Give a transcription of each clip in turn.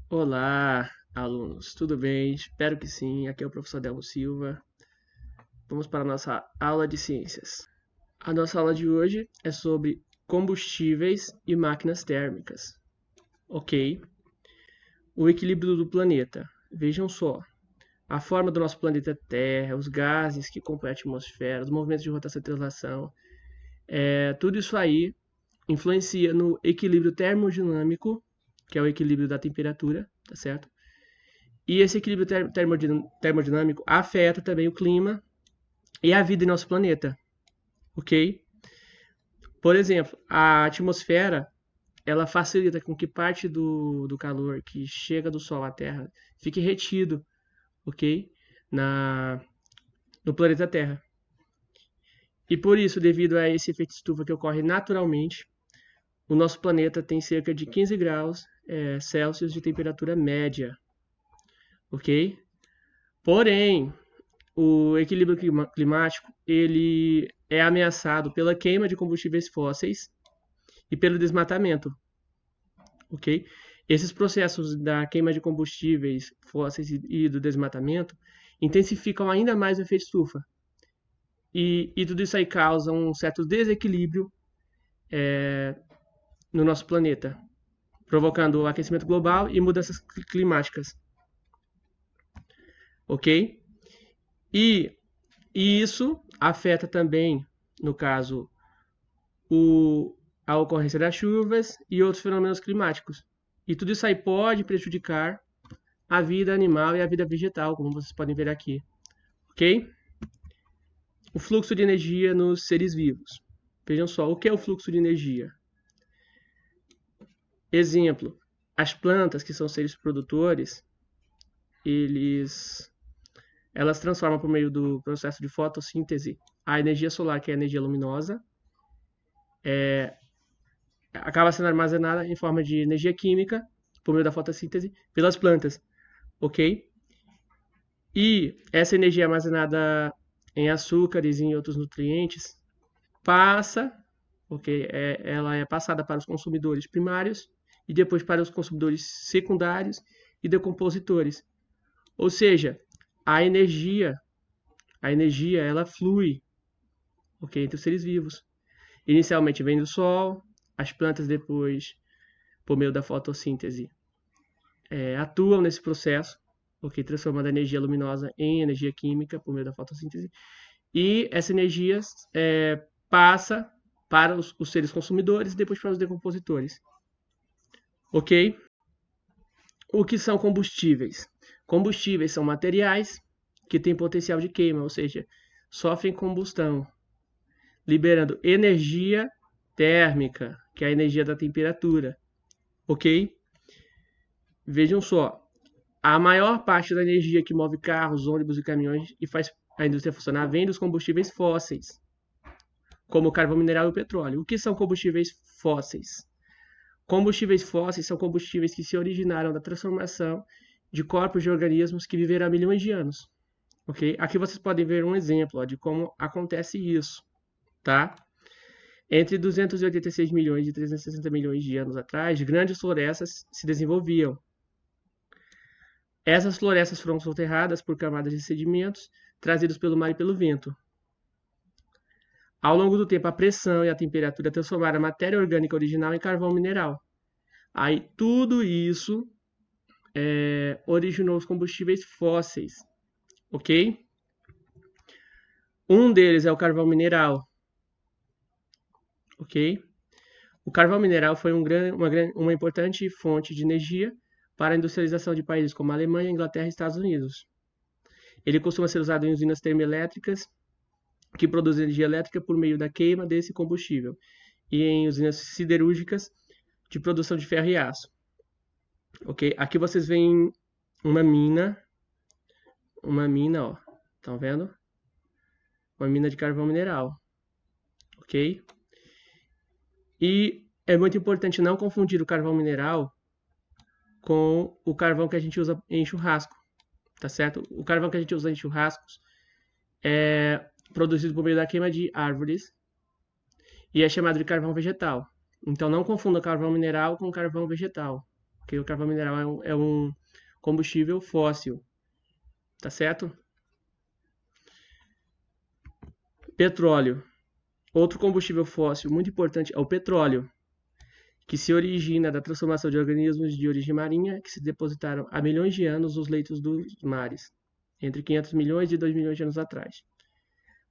Olá, alunos, tudo bem? Espero que sim. Aqui é o professor Delmo Silva. Vamos para a nossa aula de ciências. A nossa aula de hoje é sobre combustíveis e máquinas térmicas. Ok? O equilíbrio do planeta. Vejam só. A forma do nosso planeta Terra, os gases que compõem a atmosfera, os movimentos de rotação e translação, tudo isso aí influencia no equilíbrio termodinâmico, que é o equilíbrio da temperatura, tá certo? E esse equilíbrio termodinâmico afeta também o clima e a vida em nosso planeta, ok? Por exemplo, a atmosfera ela facilita com que parte do calor que chega do Sol à Terra fique retido, ok? Na, no planeta Terra. E por isso, devido a esse efeito estufa que ocorre naturalmente, o nosso planeta tem cerca de 15 graus Celsius de temperatura média, ok? Porém, o equilíbrio climático ele é ameaçado pela queima de combustíveis fósseis e pelo desmatamento, ok? Esses processos da queima de combustíveis fósseis e do desmatamento intensificam ainda mais o efeito estufa. E tudo isso aí causa um certo desequilíbrio no nosso planeta, provocando o aquecimento global e mudanças climáticas, ok? E, e isso afeta também, no caso, a ocorrência das chuvas e outros fenômenos climáticos. E tudo isso aí pode prejudicar a vida animal e a vida vegetal, como vocês podem ver aqui, ok? O fluxo de energia nos seres vivos. Vejam só, o que é o fluxo de energia? Exemplo, as plantas, que são seres produtores, elas transformam por meio do processo de fotossíntese a energia solar, que é a energia luminosa, acaba sendo armazenada em forma de energia química, por meio da fotossíntese, pelas plantas, ok? E essa energia armazenada em açúcares e em outros nutrientes passa, ok? Ela é passada para os consumidores primários e depois para os consumidores secundários e decompositores. Ou seja, a energia, a energia ela flui, ok, entre os seres vivos. Inicialmente vem do Sol, as plantas depois, por meio da fotossíntese, atuam nesse processo, ok, transformando a energia luminosa em energia química por meio da fotossíntese. E essa energia passa para os seres consumidores e depois para os decompositores. Ok? O que são combustíveis? Combustíveis são materiais que têm potencial de queima, ou seja, sofrem combustão, liberando energia térmica, que é a energia da temperatura. Ok? Vejam só, a maior parte da energia que move carros, ônibus e caminhões e faz a indústria funcionar vem dos combustíveis fósseis, como o carvão mineral e o petróleo. O que são combustíveis fósseis? Combustíveis fósseis são combustíveis que se originaram da transformação de corpos de organismos que viveram há milhões de anos. Okay? Aqui vocês podem ver um exemplo de como acontece isso. Tá? Entre 286 milhões e 360 milhões de anos atrás, grandes florestas se desenvolviam. Essas florestas foram soterradas por camadas de sedimentos trazidos pelo mar e pelo vento. Ao longo do tempo, a pressão e a temperatura transformaram a matéria orgânica original em carvão mineral. Aí tudo isso originou os combustíveis fósseis, ok? Um deles é o carvão mineral, ok? O carvão mineral foi uma importante fonte de energia para a industrialização de países como a Alemanha, Inglaterra e Estados Unidos. Ele costuma ser usado em usinas termoelétricas que produzem energia elétrica por meio da queima desse combustível e em usinas siderúrgicas de produção de ferro e aço. Ok? Aqui vocês veem uma mina, ó, estão vendo? Uma mina de carvão mineral, ok? E é muito importante não confundir o carvão mineral com o carvão que a gente usa em churrasco, tá certo? O carvão que a gente usa em churrascos é produzido por meio da queima de árvores e é chamado de carvão vegetal. Então não confunda carvão mineral com carvão vegetal, porque o carvão mineral é um combustível fóssil, tá certo? Petróleo. Outro combustível fóssil muito importante é o petróleo, que se origina da transformação de organismos de origem marinha que se depositaram há milhões de anos nos leitos dos mares, entre 500 milhões e 2 milhões de anos atrás.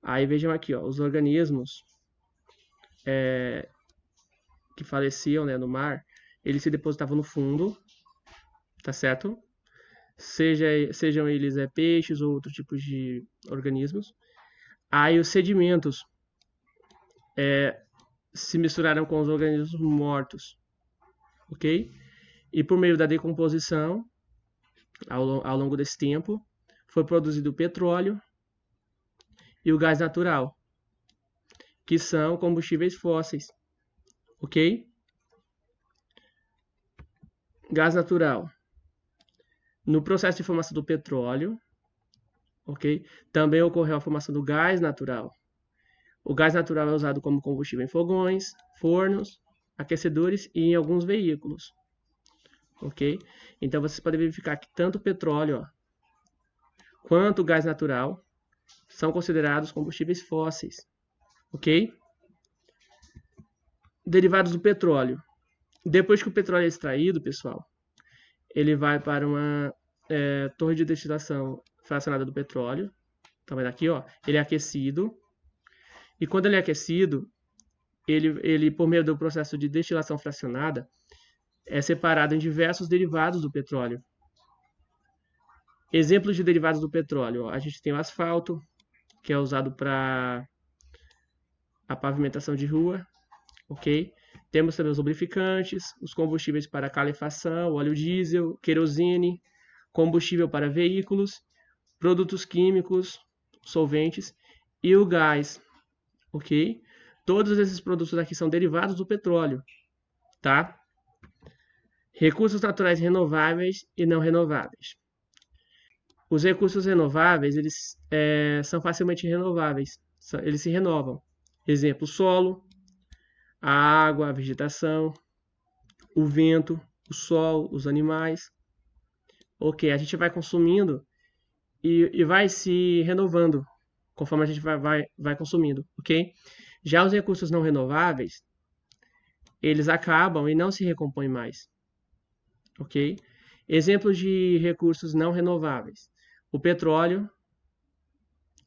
Aí vejam aqui, ó, os organismos que faleciam, né, no mar, eles se depositavam no fundo, tá certo? Sejam eles peixes ou outros tipos de organismos. Aí os sedimentos se misturaram com os organismos mortos, ok? E por meio da decomposição, ao longo desse tempo, foi produzido o petróleo e o gás natural, que são combustíveis fósseis, ok? Gás natural. No processo de formação do petróleo, ok? Também ocorreu a formação do gás natural. O gás natural é usado como combustível em fogões, fornos, aquecedores e em alguns veículos, ok? Então vocês podem verificar que tanto o petróleo, ó, quanto o gás natural são considerados combustíveis fósseis, ok? Derivados do petróleo. Depois que o petróleo é extraído, pessoal, ele vai para uma torre de destilação fracionada do petróleo. Tá vendo aqui, ó? Ele é aquecido. E quando ele é aquecido, ele por meio do processo de destilação fracionada, é separado em diversos derivados do petróleo. Exemplos de derivados do petróleo. Ó, a gente tem o asfalto, que é usado para a pavimentação de rua, ok? Temos também os lubrificantes, os combustíveis para calefação, óleo diesel, querosene, combustível para veículos, produtos químicos, solventes e o gás, ok? Todos esses produtos aqui são derivados do petróleo, tá? Recursos naturais renováveis e não renováveis. Os recursos renováveis, eles são facilmente renováveis, eles se renovam. Exemplo, o solo, a água, a vegetação, o vento, o sol, os animais. Ok, a gente vai consumindo e vai se renovando conforme a gente vai consumindo, ok? Já os recursos não renováveis, eles acabam e não se recompõem mais, ok? Exemplos de recursos não renováveis. O petróleo,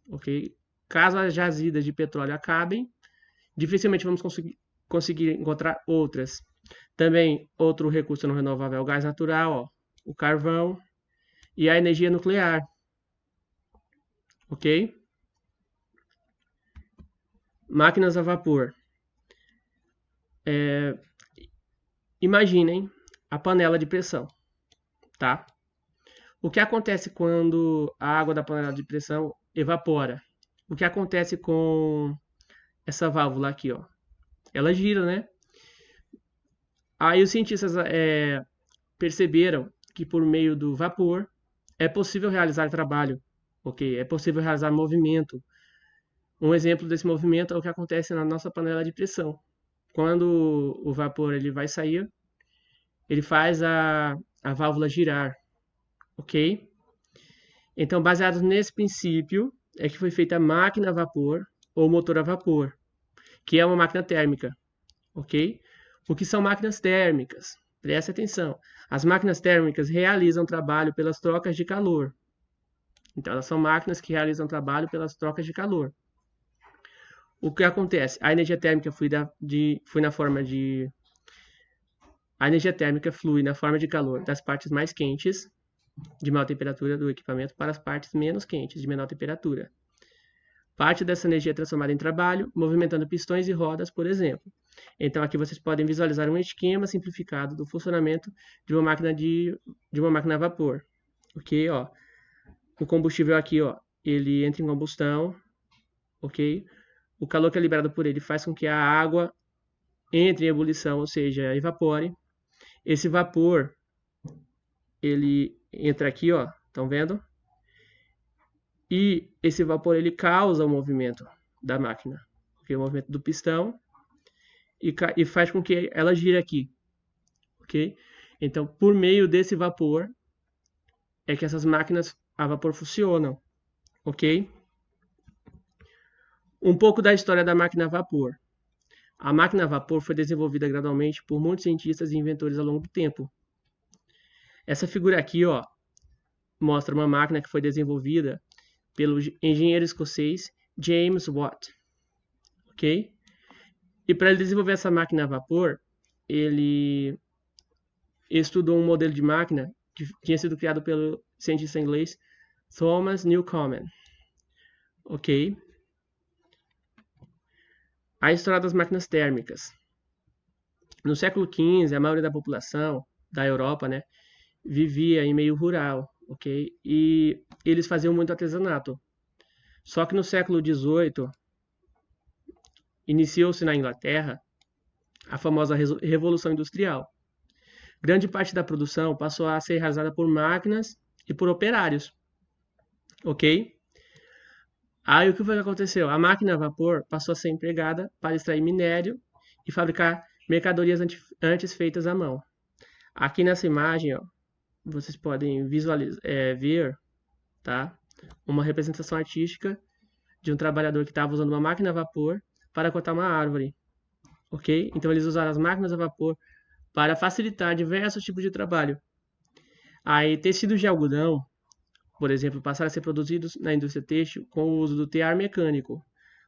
ok? Caso as jazidas de petróleo acabem, dificilmente vamos conseguir encontrar outras. Também outro recurso não renovável é o gás natural, ó, o carvão e a energia nuclear, ok? Máquinas a vapor. Imaginem a panela de pressão, tá? O que acontece quando a água da panela de pressão evapora? O que acontece com essa válvula aqui, ó? Ela gira, né? Aí os cientistas perceberam que por meio do vapor é possível realizar trabalho, ok? É possível realizar movimento. Um exemplo desse movimento é o que acontece na nossa panela de pressão. Quando o vapor ele vai sair, ele faz a válvula girar, ok? Então, baseado nesse princípio, é que foi feita a máquina a vapor ou motor a vapor, que é uma máquina térmica, ok? O que são máquinas térmicas? Preste atenção. As máquinas térmicas realizam trabalho pelas trocas de calor. Então, elas são máquinas que realizam trabalho pelas trocas de calor. O que acontece? A energia térmica flui na forma de... A energia térmica flui na forma de calor das partes mais quentes, de maior temperatura do equipamento, para as partes menos quentes, de menor temperatura. Parte dessa energia é transformada em trabalho, movimentando pistões e rodas, por exemplo. Então, aqui vocês podem visualizar um esquema simplificado do funcionamento de uma máquina a vapor. Ok? Ó, o combustível aqui, ó, ele entra em combustão, ok? O calor que é liberado por ele faz com que a água entre em ebulição, ou seja, evapore. Esse vapor, ele entra aqui, ó, estão vendo? E esse vapor, ele causa o movimento da máquina, okay? O movimento do pistão, e faz com que ela gire aqui, ok? Então, por meio desse vapor, é que essas máquinas a vapor funcionam, ok? Um pouco da história da máquina a vapor. A máquina a vapor foi desenvolvida gradualmente por muitos cientistas e inventores ao longo do tempo. Essa figura aqui, ó, mostra uma máquina que foi desenvolvida pelo engenheiro escocês James Watt, ok? E para ele desenvolver essa máquina a vapor, ele estudou um modelo de máquina que tinha sido criado pelo cientista inglês Thomas Newcomen, ok? A história das máquinas térmicas. No século XV, a maioria da população da Europa, né, vivia em meio rural, ok? E eles faziam muito artesanato. Só que no século XVIII, iniciou-se na Inglaterra a famosa Revolução Industrial. Grande parte da produção passou a ser realizada por máquinas e por operários, ok? Aí o que foi que aconteceu? A máquina a vapor passou a ser empregada para extrair minério e fabricar mercadorias antes feitas à mão. Aqui nessa imagem, ó, vocês podem visualizar, ver, tá? Uma representação artística de um trabalhador que estava usando uma máquina a vapor para cortar uma árvore, ok? Então eles usaram as máquinas a vapor para facilitar diversos tipos de trabalho. Aí tecidos de algodão, por exemplo, passaram a ser produzidos na indústria têxtil com o uso do tear mecânico.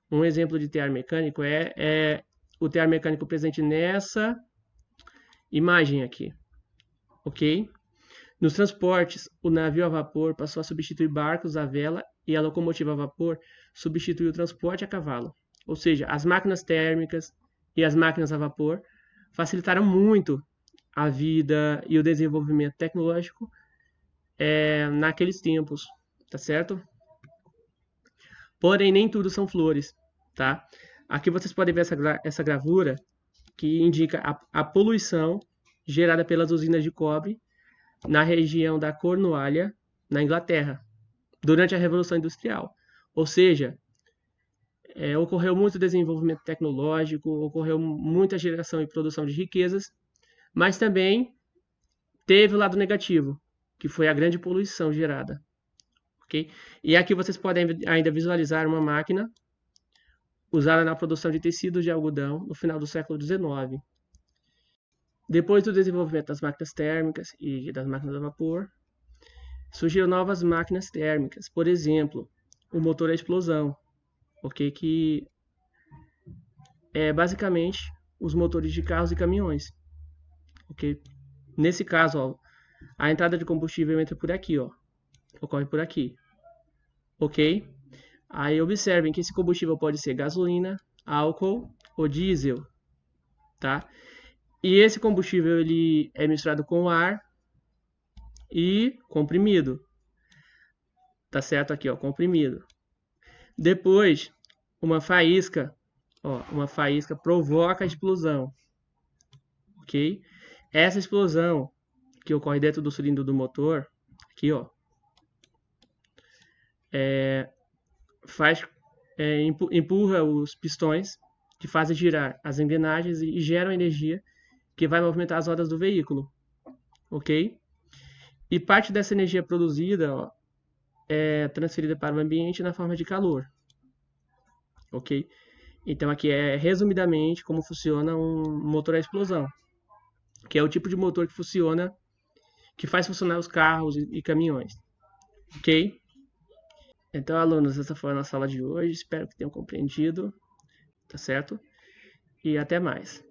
Um exemplo de tear mecânico é o tear mecânico presente nessa imagem aqui, ok? Nos transportes, o navio a vapor passou a substituir barcos a vela e a locomotiva a vapor substituiu o transporte a cavalo. Ou seja, as máquinas térmicas e as máquinas a vapor facilitaram muito a vida e o desenvolvimento tecnológico naqueles tempos, tá certo? Porém, nem tudo são flores, tá? Aqui vocês podem ver essa gravura que indica a poluição gerada pelas usinas de cobre na região da Cornualha, na Inglaterra, durante a Revolução Industrial. Ou seja, ocorreu muito desenvolvimento tecnológico, ocorreu muita geração e produção de riquezas, mas também teve o lado negativo, que foi a grande poluição gerada. Okay? E aqui vocês podem ainda visualizar uma máquina usada na produção de tecidos de algodão no final do século XIX. Depois do desenvolvimento das máquinas térmicas e das máquinas a vapor, surgiram novas máquinas térmicas, por exemplo, o motor a explosão, okay? Que é basicamente os motores de carros e caminhões. Okay? Nesse caso, ó, a entrada de combustível entra por aqui, ó, ocorre por aqui, ok? Aí observem que esse combustível pode ser gasolina, álcool ou diesel, tá? E esse combustível ele é misturado com ar e comprimido, tá certo? Aqui, ó, comprimido. Depois, uma faísca provoca a explosão, ok? Essa explosão que ocorre dentro do cilindro do motor, aqui, ó, empurra os pistões que fazem girar as engrenagens e geram energia que vai movimentar as rodas do veículo, ok? E parte dessa energia produzida, ó, é transferida para o ambiente na forma de calor, ok? Então aqui é resumidamente como funciona um motor a explosão, que é o tipo de motor que funciona, que faz funcionar os carros e caminhões, ok? Então, alunos, essa foi a nossa aula de hoje. Espero que tenham compreendido, tá certo? E até mais.